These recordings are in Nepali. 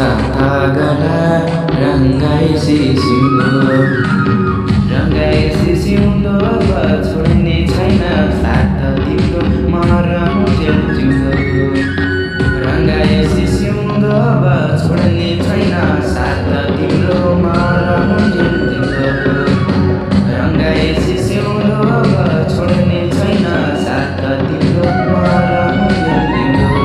गला रङ्गाएसी सिउँदो अब छोड्ने छैन साथ तिम्रो मरम जिउँदो रङ्गाएसी सिउँदो अब छोड्ने छैन साथ तिम्रो मरम जिउँदो रङ्गाएसी सिउँदो अब छोड्ने छैन साथ तिम्रो मरम जिउँदो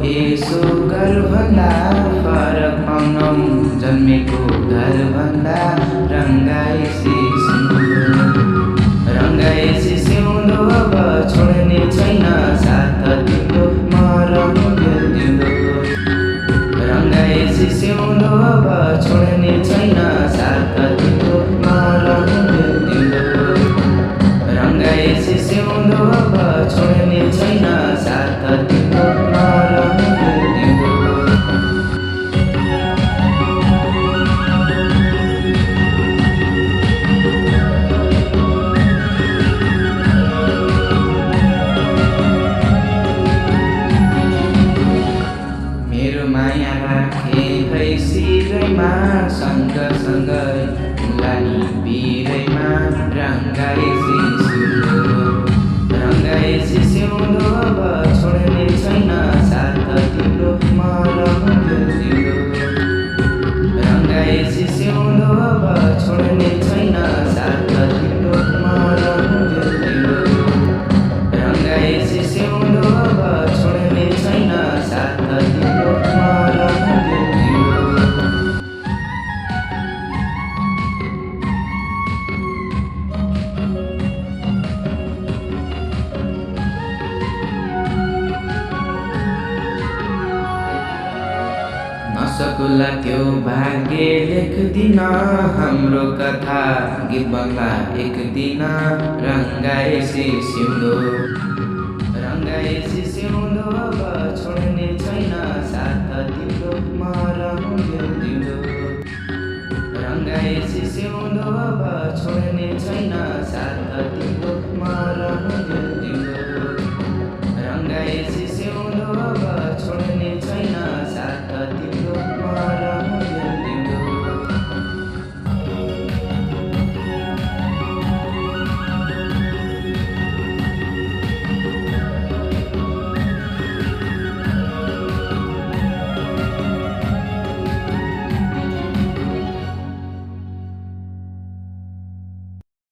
यसो घरभन्दा फरक पाउनौ जन्मेको घरभन्दा रङ्गाएसी सिउँदो अब छोड्ने छैन साथ तिम्रो मरम जिउँदो रङ्गाएसी सिउँदो अब छोड्ने छैन साथ तिम्रो मरम जिउँदो रङ्गाएसी सिउँदो अब छोड्ने छैन साथ तिम्रो मरम जिउँदो मेरो माया राखे है शिरैमा सँगसँगै लानी बिरैमा रङ्गाएसी सिउँदो अब छोड्ने छैन साथ तिम्रो मरम जिउँदो रङ्गाएसी सिउँदो अब छोड्ने छैन साथ तिम्रो मरम जिउँदो रङ्गाएसी सिउँदो अब छोड्ने छैन साथ तिम्रो मरम जिउँदो नसकुला त्यो भाग्य लेख्दिन हाम्रो कथा गीत बङ्गला एक दिन रङ्गाएसी सिउँदो अब छोड्ने